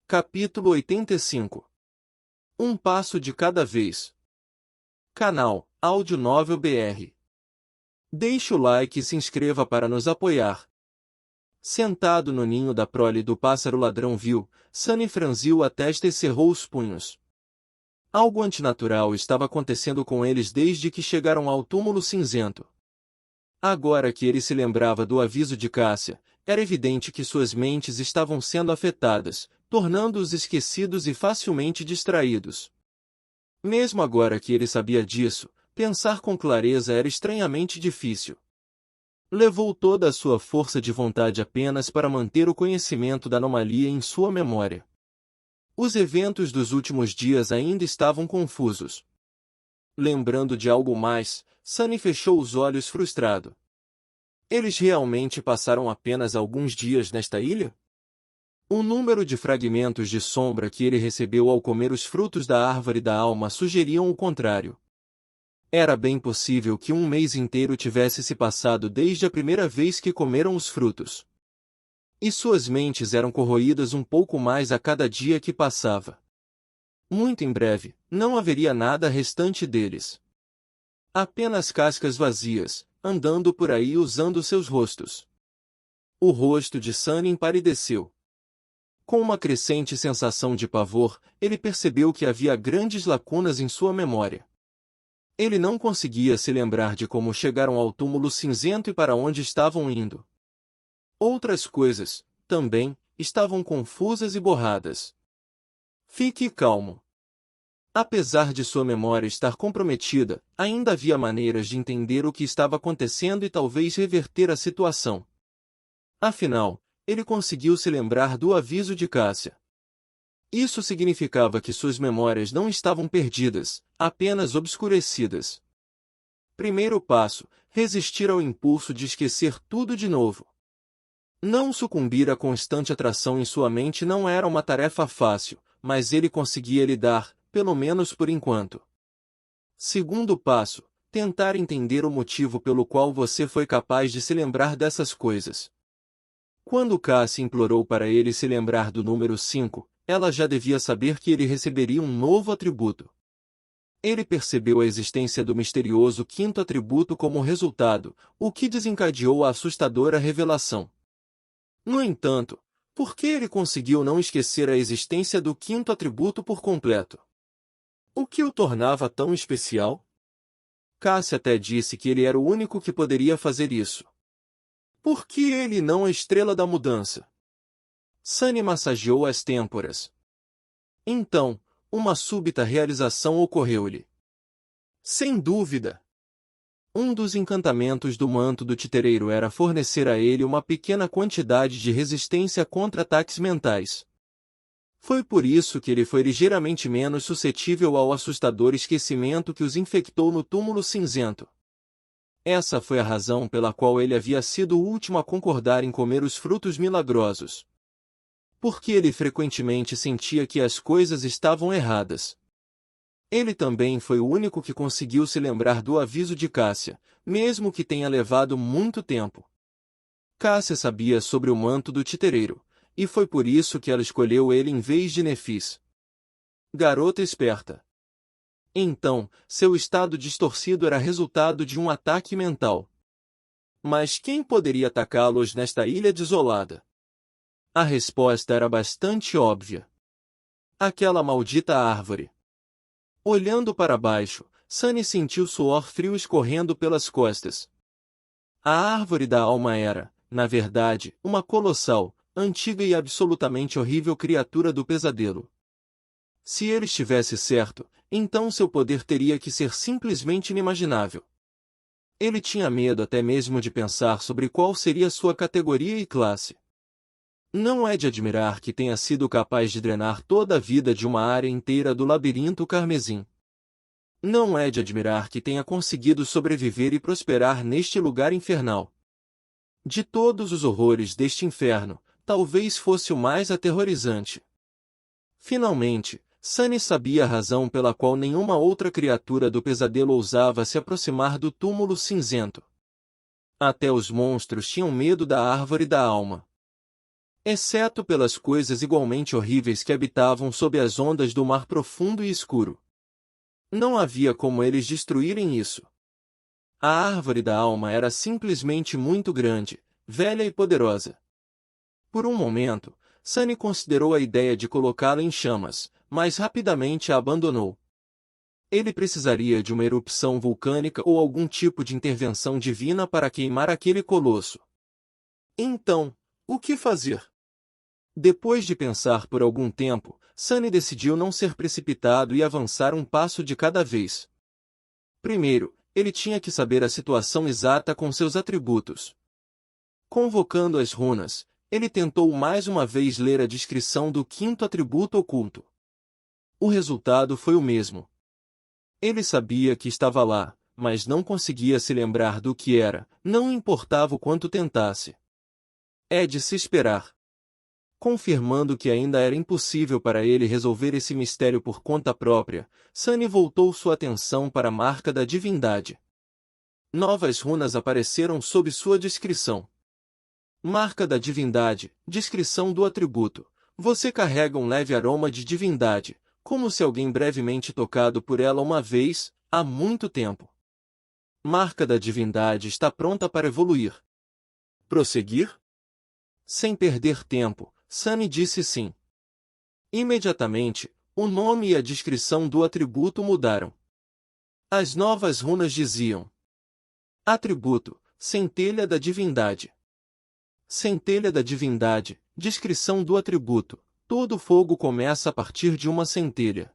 Capítulo 85. Um passo de cada vez. Canal Áudio Novel BR. Deixe o like e se inscreva para nos apoiar. Sentado no ninho da prole do pássaro ladrão vil, Sunny franziu a testa e cerrou os punhos. Algo antinatural estava acontecendo com eles desde que chegaram ao túmulo cinzento. Agora que ele se lembrava do aviso de Cássia, era evidente que suas mentes estavam sendo afetadas, tornando-os esquecidos e facilmente distraídos. Mesmo agora que ele sabia disso, pensar com clareza era estranhamente difícil. Levou toda a sua força de vontade apenas para manter o conhecimento da anomalia em sua memória. Os eventos dos últimos dias ainda estavam confusos. Lembrando de algo mais, Sunny fechou os olhos frustrado. Eles realmente passaram apenas alguns dias nesta ilha? O número de fragmentos de sombra que ele recebeu ao comer os frutos da árvore da alma sugeriam o contrário. Era bem possível que um mês inteiro tivesse se passado desde a primeira vez que comeram os frutos. E suas mentes eram corroídas um pouco mais a cada dia que passava. Muito em breve, não haveria nada restante deles. Apenas cascas vazias, andando por aí usando seus rostos. O rosto de Sunny empalideceu. Com uma crescente sensação de pavor, ele percebeu que havia grandes lacunas em sua memória. Ele não conseguia se lembrar de como chegaram ao túmulo cinzento e para onde estavam indo. Outras coisas, também, estavam confusas e borradas. Fique calmo. Apesar de sua memória estar comprometida, ainda havia maneiras de entender o que estava acontecendo e talvez reverter a situação. Afinal, ele conseguiu se lembrar do aviso de Cássia. Isso significava que suas memórias não estavam perdidas, apenas obscurecidas. Primeiro passo: resistir ao impulso de esquecer tudo de novo. Não sucumbir à constante atração em sua mente não era uma tarefa fácil, mas ele conseguia lidar, pelo menos por enquanto. Segundo passo: tentar entender o motivo pelo qual você foi capaz de se lembrar dessas coisas. Quando Cássia implorou para ele se lembrar do número 5, ela já devia saber que ele receberia um novo atributo. Ele percebeu a existência do misterioso quinto atributo como resultado, o que desencadeou a assustadora revelação. No entanto, por que ele conseguiu não esquecer a existência do quinto atributo por completo? O que o tornava tão especial? Cássia até disse que ele era o único que poderia fazer isso. Por que ele não a estrela da mudança? Sunny massageou as têmporas. Então, uma súbita realização ocorreu-lhe. Sem dúvida! Um dos encantamentos do manto do titereiro era fornecer a ele uma pequena quantidade de resistência contra ataques mentais. Foi por isso que ele foi ligeiramente menos suscetível ao assustador esquecimento que os infectou no túmulo cinzento. Essa foi a razão pela qual ele havia sido o último a concordar em comer os frutos milagrosos. Porque ele frequentemente sentia que as coisas estavam erradas. Ele também foi o único que conseguiu se lembrar do aviso de Cássia, mesmo que tenha levado muito tempo. Cássia sabia sobre o manto do titereiro, e foi por isso que ela escolheu ele em vez de Nefis. Garota esperta. Então, seu estado distorcido era resultado de um ataque mental. Mas quem poderia atacá-los nesta ilha desolada? A resposta era bastante óbvia. Aquela maldita árvore. Olhando para baixo, Sunny sentiu suor frio escorrendo pelas costas. A árvore da alma era, na verdade, uma colossal, antiga e absolutamente horrível criatura do pesadelo. Se ele estivesse certo, então seu poder teria que ser simplesmente inimaginável. Ele tinha medo até mesmo de pensar sobre qual seria sua categoria e classe. Não é de admirar que tenha sido capaz de drenar toda a vida de uma área inteira do labirinto carmesim. Não é de admirar que tenha conseguido sobreviver e prosperar neste lugar infernal. De todos os horrores deste inferno, talvez fosse o mais aterrorizante. Finalmente, Sunny sabia a razão pela qual nenhuma outra criatura do pesadelo ousava se aproximar do túmulo cinzento. Até os monstros tinham medo da árvore da alma. exceto pelas coisas igualmente horríveis que habitavam sob as ondas do mar profundo e escuro. Não havia como eles destruírem isso. A árvore da alma era simplesmente muito grande, velha e poderosa. Por um momento, Sunny considerou a ideia de colocá-la em chamas, mas rapidamente a abandonou. Ele precisaria de uma erupção vulcânica ou algum tipo de intervenção divina para queimar aquele colosso. Então, o que fazer? Depois de pensar por algum tempo, Sunny decidiu não ser precipitado e avançar um passo de cada vez. Primeiro, ele tinha que saber a situação exata com seus atributos. Convocando as runas, ele tentou mais uma vez ler a descrição do quinto atributo oculto. O resultado foi o mesmo. Ele sabia que estava lá, mas não conseguia se lembrar do que era, não importava o quanto tentasse. É de se esperar. Confirmando que ainda era impossível para ele resolver esse mistério por conta própria, Sunny voltou sua atenção para a marca da divindade. Novas runas apareceram sob sua descrição. Marca da divindade, descrição do atributo. Você carrega um leve aroma de divindade, como se alguém brevemente tocado por ela uma vez, há muito tempo. Marca da divindade está pronta para evoluir. Prosseguir? Sem perder tempo, Sunny disse sim. Imediatamente, o nome e a descrição do atributo mudaram. As novas runas diziam: atributo, centelha da divindade. Centelha da divindade, descrição do atributo. Todo fogo começa a partir de uma centelha.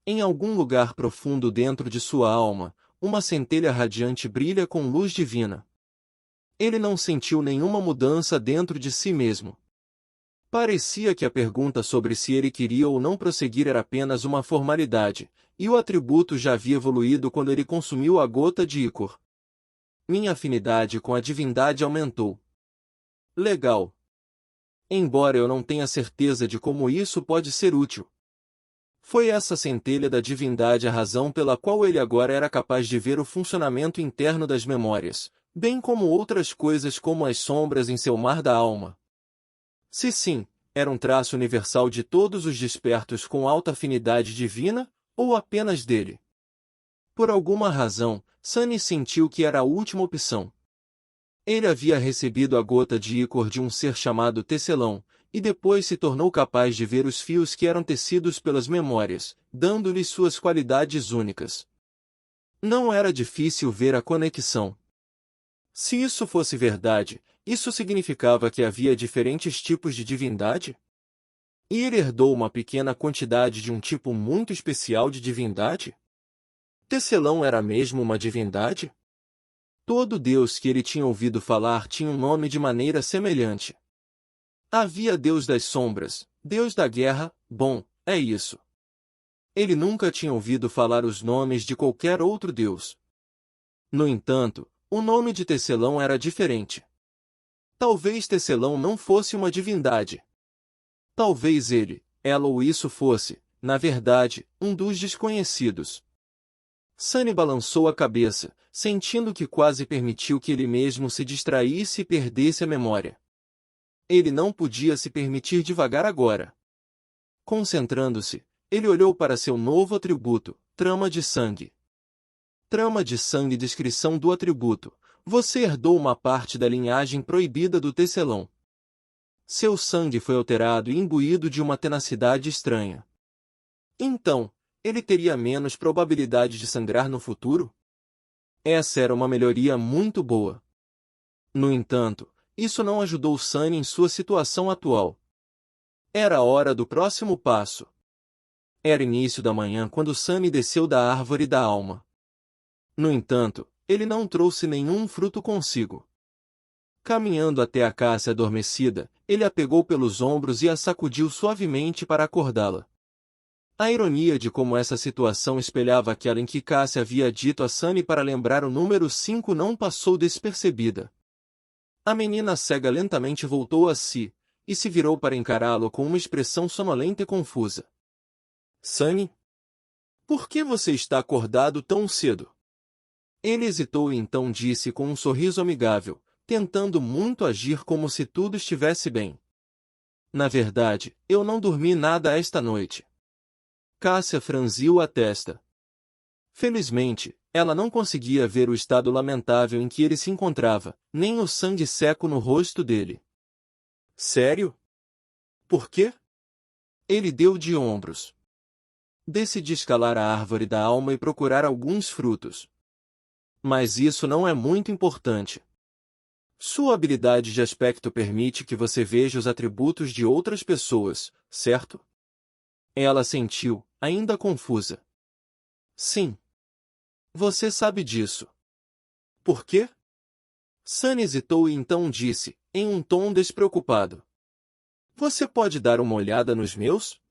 Em algum lugar profundo dentro de sua alma, uma centelha radiante brilha com luz divina. Ele não sentiu nenhuma mudança dentro de si mesmo. Parecia que a pergunta sobre se ele queria ou não prosseguir era apenas uma formalidade, e o atributo já havia evoluído quando ele consumiu a gota de ícor. Minha afinidade com a divindade aumentou. Legal. Embora eu não tenha certeza de como isso pode ser útil. Foi essa centelha da divindade a razão pela qual ele agora era capaz de ver o funcionamento interno das memórias, bem como outras coisas como as sombras em seu mar da alma. Se sim, era um traço universal de todos os despertos com alta afinidade divina, ou apenas dele? Por alguma razão, Sunny sentiu que era a última opção. Ele havia recebido a gota de ícor de um ser chamado Tecelão, e depois se tornou capaz de ver os fios que eram tecidos pelas memórias, dando-lhes suas qualidades únicas. Não era difícil ver a conexão. Se isso fosse verdade, isso significava que havia diferentes tipos de divindade? E ele herdou uma pequena quantidade de um tipo muito especial de divindade? Tecelão era mesmo uma divindade? Todo Deus que ele tinha ouvido falar tinha um nome de maneira semelhante. Havia Deus das sombras, Deus da guerra, bom, é isso. Ele nunca tinha ouvido falar os nomes de qualquer outro Deus. No entanto, o nome de Tecelão era diferente. Talvez Tecelão não fosse uma divindade. Talvez ele, ela ou isso fosse, na verdade, um dos desconhecidos. Sunny balançou a cabeça, sentindo que quase permitiu que ele mesmo se distraísse e perdesse a memória. Ele não podia se permitir devagar agora. Concentrando-se, ele olhou para seu novo atributo, trama de sangue. Trama de sangue. Descrição do atributo. Você herdou uma parte da linhagem proibida do Tecelão. Seu sangue foi alterado e imbuído de uma tenacidade estranha. Então, ele teria menos probabilidade de sangrar no futuro? Essa era uma melhoria muito boa. No entanto, isso não ajudou Sunny em sua situação atual. Era a hora do próximo passo. Era início da manhã quando Sunny desceu da árvore da alma. No entanto, ele não trouxe nenhum fruto consigo. Caminhando até a Cássia adormecida, ele a pegou pelos ombros e a sacudiu suavemente para acordá-la. A ironia de como essa situação espelhava aquela em que Cássia havia dito a Sunny para lembrar o número 5 não passou despercebida. A menina cega lentamente voltou a si, e se virou para encará-lo com uma expressão sonolenta e confusa. Sunny? Por que você está acordado tão cedo? Ele hesitou e então disse com um sorriso amigável, tentando muito agir como se tudo estivesse bem. Na verdade, eu não dormi nada esta noite. Cássia franziu a testa. Felizmente, ela não conseguia ver o estado lamentável em que ele se encontrava, nem o sangue seco no rosto dele. Sério? Por quê? Ele deu de ombros. Decidi escalar a árvore da alma e procurar alguns frutos. Mas isso não é muito importante. Sua habilidade de aspecto permite que você veja os atributos de outras pessoas, certo? Ela sentiu, ainda confusa. Sim. Você sabe disso. Por quê? Sun hesitou e então disse, em um tom despreocupado. Você pode dar uma olhada nos meus?